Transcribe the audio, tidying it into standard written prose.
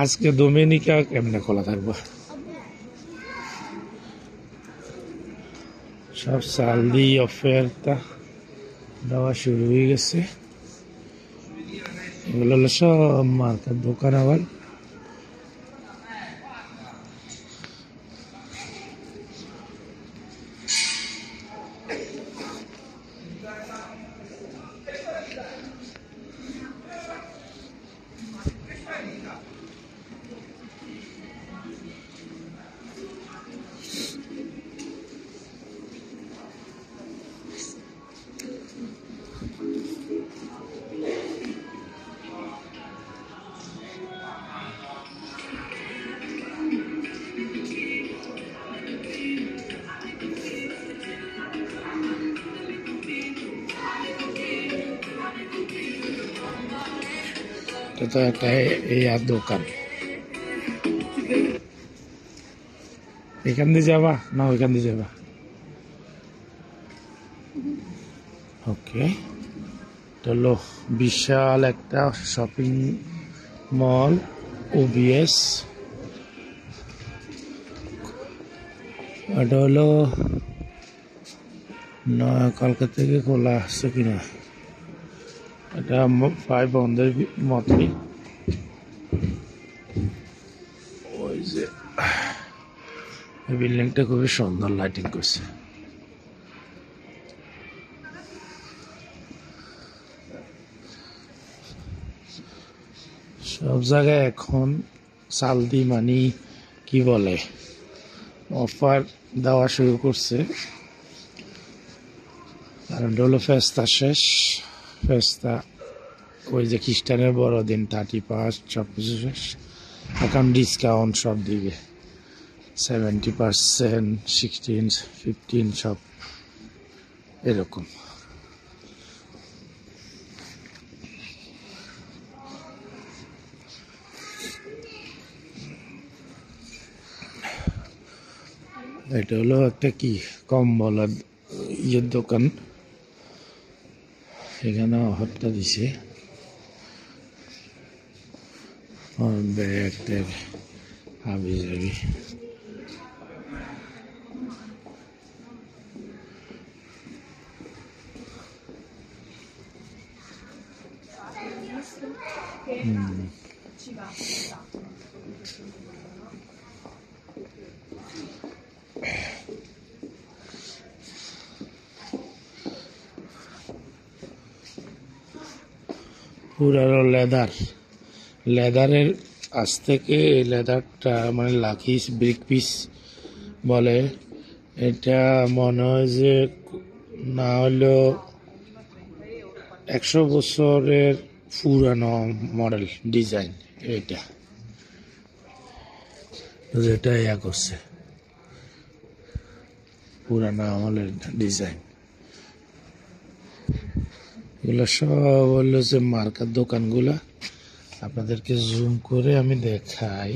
আজকে ডোমিনিকা কেমনে খোলা থাকবো? সব সালদি অফারটা দেওয়া শুরু হয়ে গেছে। এগুলো হলো সব মার্কেট দোকান। আবার এটা তো একটা এই আর দোকান। এখান দিয়ে যাবা না ওইখান দিয়ে যাবা? ওকে, হলো বিশাল একটা শপিং মল ওবিএস। এটা হলো কলকাতা থেকে খোলা আসছে কিনা, এটা প্রায় বন্ধের মতই। ওই যে বিল্ডিংটা খুবই সুন্দর লাইটিং করছে। সব জায়গায় এখন সালদি মানি কি বলে অফার দেওয়া শুরু করছে। কারণ হলো ফেস্তা শেষ, ফেস্তা ওই যে খ্রিস্টানের বড়দিন 31 সব কিছু শেষ। এখন ডিসকাউন্ট সব দিবে 70%, 16, 15 সব এরকম। এটা হলো একটা কি কম্বল ইয়ের দোকান। এখানে অফারটা দিছে ব্যাগ ট্যাগ হাবি যাবি। পুরানো লেদারের আজ থেকে এই লেদারটা মানে লাকি ব্রিক পিস বলে। এটা মনে হয় যে না হলেও 100 বছরের পুরানো মডেল ডিজাইন। এটা ইয়া করছে পুরানো আমলের ডিজাইন। এগুলো সব হলো যে মার্কেট দোকানগুলা। আপনাদেরকে জুম করে আমি দেখাই।